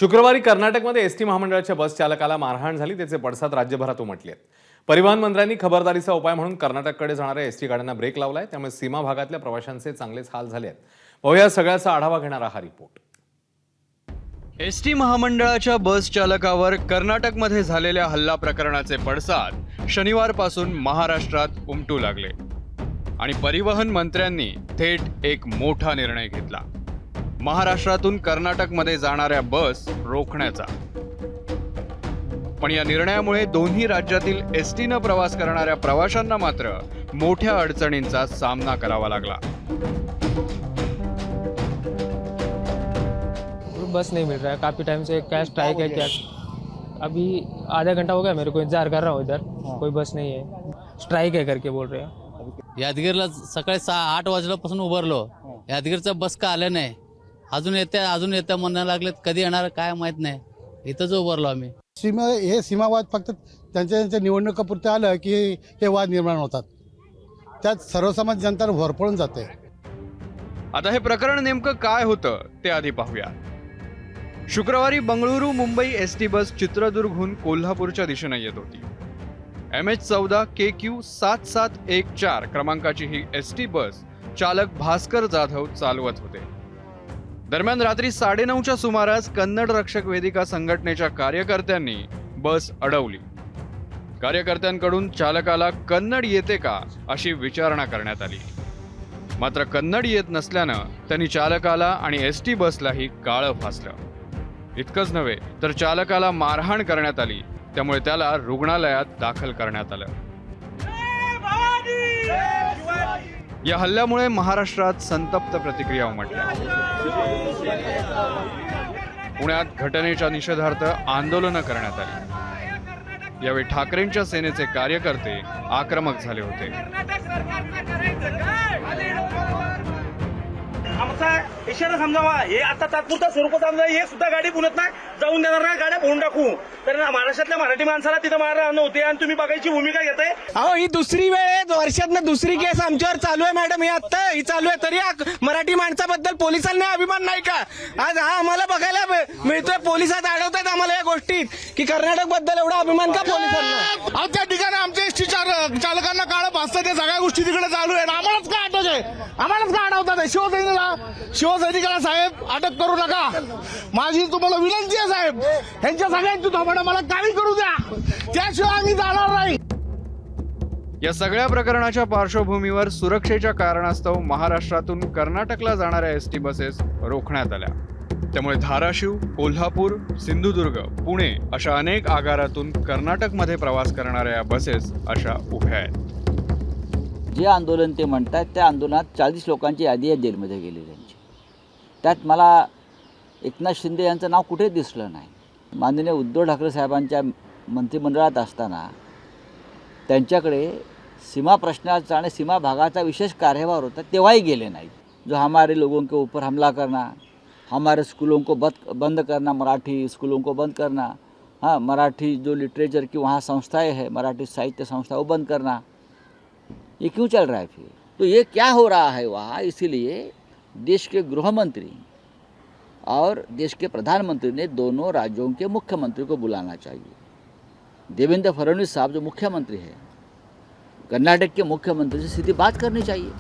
शुक्रवारी कर्नाटकमध्ये एसटी महामंडळाच्या बस चालकाला मारहाण झाली, त्याचे पडसाद राज्यभरात उमटले आहेत। परिवहन मंत्र्यांनी खबरदारीचा उपाय म्हणून कर्नाटककडे जाणाऱ्या एसटी गाड्यांना ब्रेक लावलाय, त्यामुळे सीमा भागातल्या प्रवाशांचे चांगलेच हाल झाले आहेत। पाहूया सगळ्याचा आढावा घेणारा हा रिपोर्ट। एसटी महामंडळाच्या बस चालकावर कर्नाटकमध्ये झालेल्या हल्ला प्रकरणाचे पडसाद शनिवारपासून महाराष्ट्रात उमटू लागले आणि परिवहन मंत्र्यांनी थेट एक मोठा निर्णय घेतला, महाराष्ट्रातून कर्नाटकमध्ये जाणाऱ्या बस रोखण्याचा। पण या निर्णयामुळे दोन्ही राज्यातील एसटीनं प्रवास करणाऱ्या प्रवाशांना मात्र मोठ्या अडचणींचा सामना करावा लागला। बस नहीं मिल रहा है, काफ़ी टाइम से क्या स्ट्राइक है क्या। अभी आधा घंटा हो गया मेरे को इंतजार कर रहा हूँ, इधर कोई बस नहीं है, स्ट्राइक है करके बोल रहे हैं। यादगीरला सकाळी 8 वाजल्यापासून उभारलो, यादगीरचा बस का आल्या नाही, अजून येत्या म्हणायला लागलेत, कधी येणार काय माहित नाही, इथंच उभारलो आम्ही। सीमावाद फक्त त्यांच्या निवडणुकापुरते आलं की हे वाद निर्माण होतात, त्यात सर्वसामान्य जनता भरपळून जाते। आता हे प्रकरण नेमकं काय होतं ते आधी पाहूया। शुक्रवारी बंगळुरू मुंबई एसटी बस चित्रदुर्गहून कोल्हापूरच्या दिशेने येत होती। MH14 KQ 7714 क्रमांकाची ही एसटी बस चालक भास्कर जाधव चालवत होते। दरम्यान रात्री 9:30च्या सुमारास कन्नड रक्षक वेदिका संघटनेच्या कार्यकर्त्यांनी बस अडवली। कार्यकर्त्यांकडून चालकाला कन्नड येते का अशी विचारणा करण्यात आली, मात्र कन्नड येत नसल्यानं त्यांनी चालकाला आणि एसटी बसलाही काळं फासलं। इतकंच नव्हे तर चालकाला मारहाण करण्यात आली, त्यामुळे त्याला रुग्णालयात दाखल करण्यात आलं। या हल्ल्यामुळे महाराष्ट्रात संतप्त प्रतिक्रिया उमटल्या। पुण्यात घटनेच्या निषेधार्थ आंदोलनं करण्यात आली। यावेळी ठाकरेंच्या सेनेचे कार्यकर्ते आक्रमक झाले होते। आमचा इशारा समजावा, हे आता तात्पुरता स्वरूपात समजा, हे सुद्धा गाडी पुण्यात नाही जाऊन देणार नाही, गाड्या फोडून टाकू। तर महाराष्ट्रातल्या मराठी माणसाला तिथं मारहाण होते आणि तुम्ही बघायची भूमिका घेताय। अहो ही दुसरी वेळ आहे, वर्षातनं दुसरी केस आमच्यावर चालू आहे मॅडम, ही आता ही चालू आहे, तरी मराठी माणसाबद्दल पोलिसांना अभिमान नाही का? आज हा आम्हाला बघायला मिळतोय, पोलिसात अडवतात आम्हाला या गोष्टीत की कर्नाटक बद्दल एवढा अभिमान का पोलिसांना? त्या ठिकाणी आमच्या एसटी चालकांना काळं फासतात, त्या सगळ्या गोष्टी तिकडे चालू आहेत। आम्हालाच का अडवतात? शिवसैनिकाला साहेब अटक करू नका, माझी तुम्हाला विनंती आहे साहेब, यांच्या सगळ्यांची धोपडा मला काही करू द्या, त्याशिवाय आम्ही जाणार नाही। या सगळ्या प्रकरणाच्या पार्श्वभूमीवर सुरक्षेच्या कारणास्तव महाराष्ट्रातून कर्नाटकला जाणाऱ्या एसटी बसेस रोखण्यात आल्या। त्यामुळे धाराशिव, कोल्हापूर, सिंधुदुर्ग, पुणे अशा अनेक आगारातून कर्नाटकमध्ये प्रवास करणाऱ्या या बसेस अशा उभ्या आहेत। जे आंदोलन ते म्हणतात त्या आंदोलनात 40 लोकांची यादी आहे जेलमध्ये गेलेल्यांची, त्यात मला एकनाथ शिंदे यांचं नाव कुठे दिसलं नाही। माननीय उद्धव ठाकरे साहेबांच्या मंत्रिमंडळात असताना त्यांच्याकडे सीमा प्रश्नाचा आणि सीमा भागाचा विशेष कार्यभार होता, तेव्हाही गेले नाहीत। जो हमारे लोगों के ऊपर हमला करना, हमारे स्कूलों को बंद करना, मराठी स्कूलों को बंद करना, हाँ मराठी जो लिटरेचर की वहाँ संस्थाएं हैं, मराठी साहित्य संस्था वो बंद करना, ये क्यों चल रहा है फिर? तो ये क्या हो रहा है वहाँ? इसीलिए देश के गृह मंत्री और देश के प्रधानमंत्री ने दोनों राज्यों के मुख्यमंत्री को बुलाना चाहिए। देवेंद्र फडणवीस साहब जो मुख्यमंत्री हैं, कर्नाटक के मुख्यमंत्री से सीधी बात करनी चाहिए।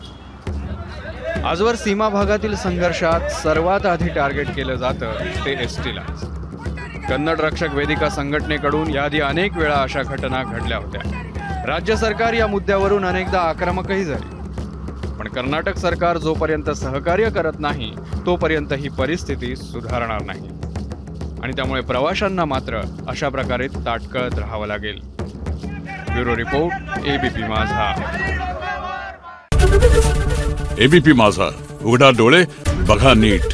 आजवर सीमा भागातील संघर्षात सर्वात आधी टार्गेट केलं जातं ते एसटीलाच। कन्नड रक्षक वेदिका संघटनेकडून याआधी अनेक वेळा अशा घटना घडल्या होत्या। राज्य सरकार या मुद्द्यावरून अनेकदा आक्रमकही झाली, पण कर्नाटक सरकार जोपर्यंत सहकार्य करत नाही तोपर्यंत ही परिस्थिती सुधारणार नाही आणि त्यामुळे प्रवाशांना मात्र अशा प्रकारे ताटकळत राहावं लागेल। ब्युरो रिपोर्ट, ABP माझा। ABP माझा, उघडा डोळे बघा नीट।